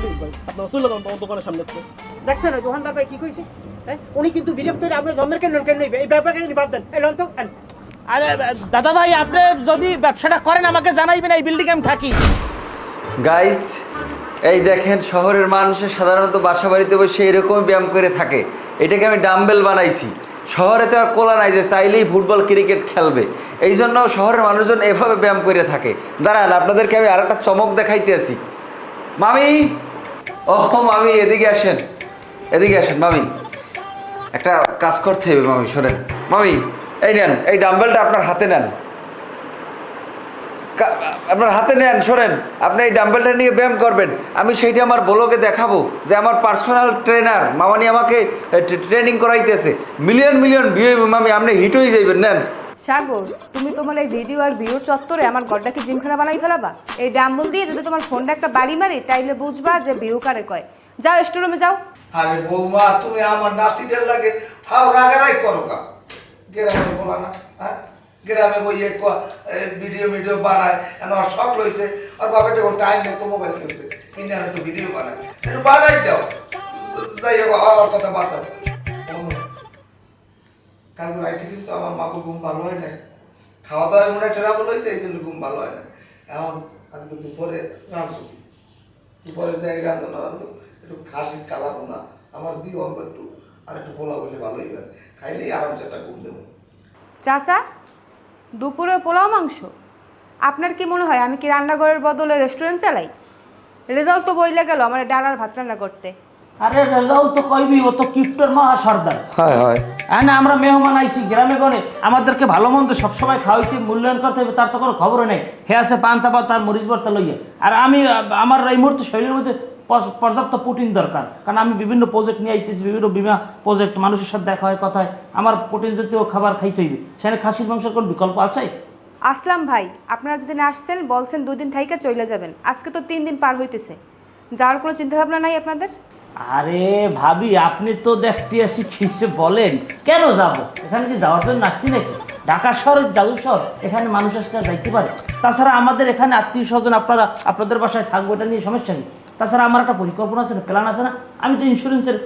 Please ভাই আপনারা চলে যান তোমার দোকানের সামনে থেকে। দেখছেন ওই দোকানদার ভাই কি কইছে? হ্যাঁ উনি কিন্তু বিরক্ত হয়ে আপনি জন্মের কেন কেন নেবে এই ব্যাপারটা কিন্তু বাদ দেন। এই লন তো আরে দাদা ভাই, আপনি যদি ব্যবসাটা করেন আমাকে জানাইবেন, এই বিল্ডিং আমি থাকি। গাইস, এই দেখেন শহরের মানুষে সাধারণত বাসা বাড়িতে বসে এরকমই ব্যায়াম করে থাকে। এটাকে আমি ডাম্বেল বানাইছি। শহরে তো আর কোলা নাই যে চাইলেই ফুটবল ক্রিকেট খেলবে, এই জন্য শহরের মানুষজন এভাবে ব্যায়াম করে থাকে। দাঁড়ান, আপনাদেরকে আমি আরেকটা চমক দেখাইতে আসি। মামি, ও মামি এদিকে আসেন, এদিকে আসেন মামি, একটা কাজ করতে হবে মামি। শোনেন মামি, এই নেন, এই ডাম্বেলটা আপনার হাতে নেন, আপনার হাতে নেন। শোনেন, আপনি এই ডাম্বেলটা নিয়ে ব্যায়াম করবেন। আমি সেইটা আমার ব্লগে দেখাবো যে আমার পার্সোনাল ট্রেনার মামানি আমাকে ট্রেনিং করাইতেছে। মিলিয়ন মিলিয়ন ভিউ হইবে মামি, আপনি হিট হয়ে যাইবেন। নেন। সাগর, তুমি তোমার এই ভিডিও আর ভিউর চত্বরে আমার গড্ডাকে জিমখানা বানাই ফেলাবা? এই ডাম্বল দিয়ে যদি তোমার ফোনটা একটা বাড়ি মারি তাইলে বুঝবা যে ভিউ কারে কয়। যাও স্টোরুমে যাও। আরে বৌমা, তুমি আমার নাতিটার লাগে ফাও রাগারাই করো কা? গ্রামে বলা না, হ্যাঁ? গ্রামে বইয়ে ভিডিও বানায়, আর শখ লইছে, আর বাপের যখন টাইম নেই তো মোবাইল কিনছে, কিনে একটু ভিডিও বানায়, একটু বানাই দাও। যাই হোক, আমার কথা বাদ দাও। কালকে রাইতে কিন্তু আমার মাকে ঘুম ভালো হয় নাই, খাওয়া দাওয়ায় মনে হয় ট্রাবল হয়েছে, এই জন্য ঘুম ভালো হয় না। এখন আজকে দুপুরে রাঁধছো, দুপুরে যাই রাঁধো না রাঁধো, একটু খাসির কালাবো না আমার দিও অল্প একটু, আর একটু পোলা বললে ভালোই হবে, খাইলেই আরামসে একটা ঘুম দেবো। চাচা, দুপুরে পোলাও মাংস? আপনার কি মনে হয় আমি কি রান্নাঘরের বদলে রেস্টুরেন্ট চালাই? রেজাল্ট তো বইলে গেল আমার ডাল আর ভাত রান্না করতে। আরে রেজাল্ট তো কইবি, ও তো কিপ্টের মহা সর্দার। হয় হয়, হ্যাঁ না, আমরা মেহমান আইছি গ্রামে গনে, আমাদেরকে ভালো মন্দ সবসময় খাওয়াইতে মূল্যায়ন করতে হবে, তার তো কোনো খবরও নেই। হে আছে পান্তা পাত আর মরিচ ভর্তা লইয়া। আর আমি আমার এই মুহূর্তে শরীরের মধ্যে পর্যাপ্ত প্রোটিন দরকার, কারণ আমি বিভিন্ন প্রজেক্ট নিয়ে আইতেছি, বিভিন্ন বিমা প্রজেক্ট, মানুষের সাথে দেখা হয়, কথা হয়। আমার প্রোটিন জাতীয় খাবার খাইতে হইবে। সেখানে খাসির মাংসের কোন বিকল্প আছে? আসলাম ভাই, আপনারা যেদিন আসছেন বলছেন 2 দিন থাইকা চলে যাবেন, আজকে তো 3 দিন পার হইতেছে। যাওয়ার কোনো চিন্তা ভাবনা নাই আপনাদের? আরে ভাবি, আপনি তো দেখতে আসি কিসে বলেন, কেন যাব? এখানে কি যাওয়ার জন্য আসছি নাকি? ঢাকা শহর জাদু শহর, এখানে মানুষ আসলে যাইতে পারে। তাছাড়া আমাদের এখানে আত্মীয় স্বজন, আপনাদের বাসায় থাকবো, এটা নিয়ে সমস্যা নেই। তাছাড়া আমার একটা পরিকল্পনা আছে, প্ল্যান আছে না। আমি তো ইন্স্যুরেন্সের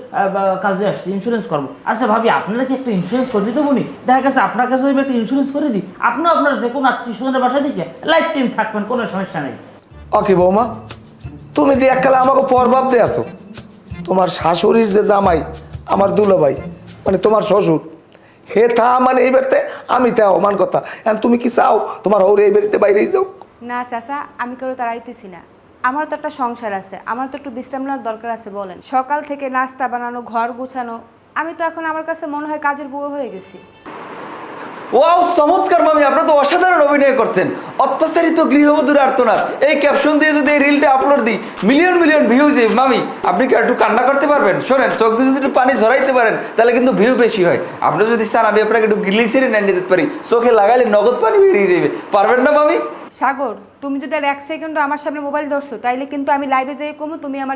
কাজে আসছি, ইন্স্যুরেন্স করবো। আচ্ছা ভাবি, আপনারা কি একটা ইন্স্যুরেন্স করে দিতে বলি? দেখা গেছে আপনার কাছে আমি একটা ইন্স্যুরেন্স করে দিই, আপনিও আপনার যে কোনো আত্মীয় স্বজনের বাসায় দিকে লাইফ টাইম থাকবেন, কোনো সমস্যা নেই। ওকে বৌমা, তুমি দিয়ে এককালে আমাকে পর ভাবতে আসো। তোমার শাশুড়ির যে জামাই আমার দুলাভাই, মানে তোমার শ্বশুর, হে থা মানে এই বাড়িতে, আমি তা অমান কথা। এখন তুমি কি চাও তোমার ওর এই বাড়িতে বাইরেই যাও? না চাচা, আমি কারো তাড়াইতেছি না। আমার তো একটা সংসার আছে, আমার তো একটু বিশ্রাম নেওয়ার দরকার আছে। বলেন, সকাল থেকে নাস্তা বানানো, ঘর গোছানো, আমি তো এখন আমার কাছে মনে হয় কাজের বুয়ো হয়ে গেছি। ওয়াও, চমৎকার মামি, আপনারা তো অসাধারণ অভিনয় করছেন। অত্যাচারিত গৃহবধূর আর্তনাদ, এই ক্যাপশন দিয়ে যদি এই রিলটা আপলোড দিই, মিলিয়ন মিলিয়ন ভিউ যে। মামি, আপনি কি একটু কান্না করতে পারবেন? শোনেন, চোখ দিয়ে যদি একটু পানি ঝরাইতে পারেন তাহলে কিন্তু ভিউ বেশি হয়। আপনি যদি চান আমি আপনাকে একটু গ্লিসারিন এনে দিতে পারি, চোখে লাগালে নগদ পানি বেরিয়ে যাবে। পারবেন না মামি? সাগর, তুমি যদি আর 1 সেকেন্ডও আমার সামনে মোবাইল ধরছো তাইলে কিন্তু আমি লাইভে যেয়ে কমু তুমি আমার